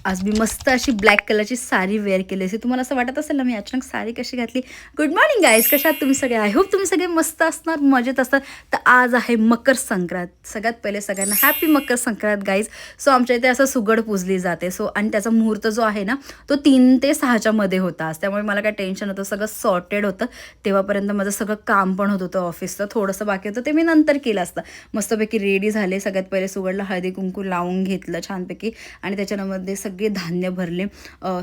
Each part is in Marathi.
आज मी मस्त अशी ब्लॅक कलरची साडी वेअर केली असे. तुम्हाला असं वाटत असेल ना मी अचानक साडी कशी घातली. गुड मॉर्निंग गाईज, कशा आहात तुम्ही सगळे? आय होप तुम्ही सगळे मस्त असणार, मजेत असतात. तर आज आहे मकर संक्रांत. सगळ्यात पहिले सगळ्यांना happy Makar Sankrant guys. So आमच्या इथे असं सुगड पूजली जाते. सो आणि त्याचा मुहूर्त जो आहे ना तो 3 ते 6च्या मध्ये होता आज. त्यामुळे मला काय टेन्शन होतं, सगळं सॉर्टेड होतं. तेव्हापर्यंत माझं सगळं काम पण होत होतं ऑफिसचं. थोडंसं बाकी होतं ते मी नंतर केलं असतं. मस्तपैकी रेडी झाले. सगळ्यात पहिले सुगडला हळदी कुंकू लावून घेतलं छानपैकी आणि त्याच्यामध्ये सगळे धान्य भरले.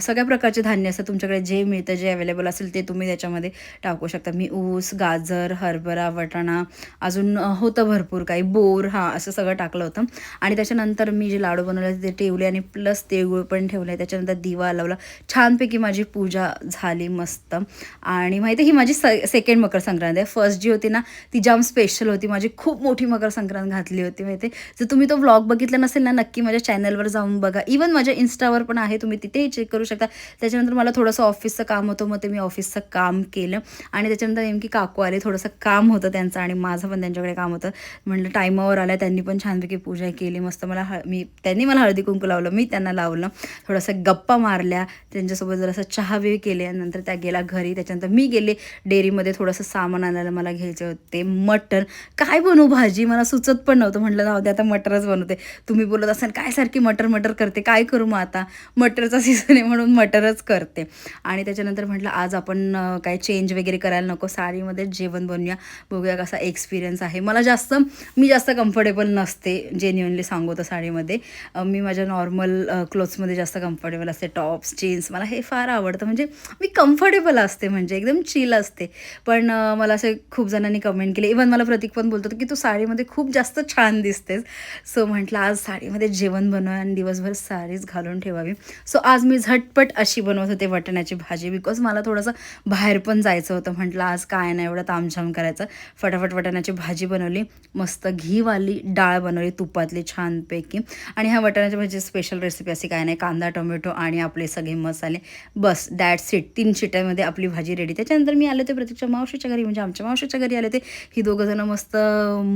सगळ्या प्रकारचे धान्य असतात तुमच्याकडे, जे मिळतं जे अवेलेबल असेल ते तुम्ही त्याच्यामध्ये टाकू शकता. मी ऊस, गाजर, हरभरा, वाटाणा, अजून होतं भरपूर काही, बोर, हां असं सगळं टाकलं होतं. आणि त्याच्यानंतर मी जे लाडू बनवले ते ठेवले आणि प्लस तिळगुळ पण ठेवले. त्याच्यानंतर दिवा लावला. छानपैकी माझी पूजा झाली मस्त. आणि माहिती आहे ही माझी सेकंड मकर संक्रांत आहे. फर्स्ट जी होती ना ती जाम स्पेशल होती. माझी खूप मोठी मकर संक्रांत घातली होती माहिती आहे. जर तुम्ही तो व्लॉग बघितला नसेल ना नक्की माझ्या चॅनलवर जाऊन बघा. इवन माझ्या इन्स्टावर पण आहे, तुम्ही तिथेही चेक करू शकता. त्याच्यानंतर मला थोडंसं ऑफिसचं काम होतं, मग ते मी ऑफिसचं काम केलं. आणि त्याच्यानंतर नेमकी काकू आले, थोडंसं काम होतं त्यांचं आणि माझं पण त्यांच्याकडे काम होतं. म्हटलं टाईमावर आल्या, त्यांनी पण छानपैकी पूजा केली मस्त. त्यांनी मला हळदी कुंकू लावलं, मी त्यांना लावलं. थोडंसं गप्पा मारल्या त्यांच्यासोबत, जरासं चहा बी केले. नंतर त्या गेल्या घरी. त्याच्यानंतर मी गेले डेअरीमध्ये थोडंसं सामान आणायला, मला घ्यायचे होते मटर. काय बनवू भाजी मला सुचत पण नव्हतं. म्हटलं जाऊ दे आता मटरच बनवते. तुम्ही बोलत असाल काय सारखी मटर मटर करते, काय करू मग आता, मटरचा सीझन आहे म्हणून मटरच करते. आणि त्याच्यानंतर म्हटलं आज आपण काय चेंज वगैरे करायला नको, साडीमध्ये जेवण बनवूया, बघूया कसा एक्सपिरियन्स आहे. मी जास्त कम्फर्टेबल नसते, जेन्युअनली सांगू तर साडीमध्ये. मी माझ्या नॉर्मल क्लोथ्समध्ये जास्त कम्फर्टेबल असते. टॉप्स, जीन्स मला हे फार आवडतं. म्हणजे मी कम्फर्टेबल असते, म्हणजे एकदम चिल असते. पण मला असे खूप जणांनी कमेंट केले. इवन मला प्रतीक पण बोलतो की तू साडीमध्ये खूप जास्त छान दिसतेस. सो म्हटलं आज साडीमध्ये जेवण बनवा आणि दिवसभर साडीच घालून ठेवावी. सो आज मी झटपट अशी बनवत होते वाटाण्याची भाजी, बिकॉज मला थोडंसं बाहेर पण जायचं होतं. म्हटलं आज काय नाही एवढं तामझाम करायचं. फटाफट वाटाण्याची भाजी बनवली, मस्त घीवाली डाळ बनवली तुपातली छानपैकी. आणि ह्या वाटाण्याच्या भाजी स्पेशल रेसिपी अशी काय नाही, कांदा, टोमॅटो आणि आपले सगळे मसाले, बस दॅट्स इट. 3 शिट्ट्यामध्ये आपली भाजी रेडी. त्याच्यानंतर मी आले होते प्रतीकच्या मावशीच्या घरी, म्हणजे आमच्या मावशीच्या घरी आले होते. ही दोघं जणं मस्त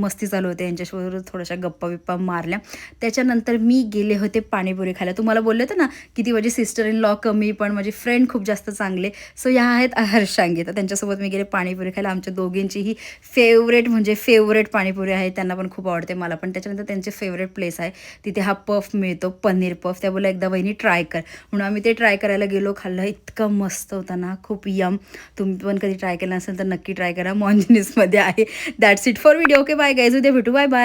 मस्ती चालू होते, यांच्यासोबत थोड्याशा गप्पा बिप्पा मारल्या. त्याच्यानंतर मी गेले होते पाणीपुरी खायला. तुम्हाला बोलले होते ना की ती माझी सिस्टर इन लॉ कमी, पण माझी फ्रेंड खूप जास्त चांगले. सो ह्या आहेत हर्षांगी. तर त्यांच्यासोबत मी गेले पाणीपुरी खायला. आमच्या दोघींची ही फेवरेट म्हणजे फेवरेट पाणीपुरी आहे. त्यांना पण खूप आवडते, मला पण. त्याच्यानंतर त्यांचे फेवरेट प्लेस आहे, तिथे हा पफ मिळतो, पनीर पफ. त्या बोला एकदा वहिनी ट्राय कर, म्हणून आम्ही ते ट्राय करायला गेलो. खाल्लं, इतकं मस्त होतं ना, खूप यम. तुम्ही पण कधी ट्राय केलं असेल तर नक्की ट्राय करा. मॉन्जिनिसमध्ये आहे. That's it for video. Okay bye guys, उद्या भेटू. Bye bye.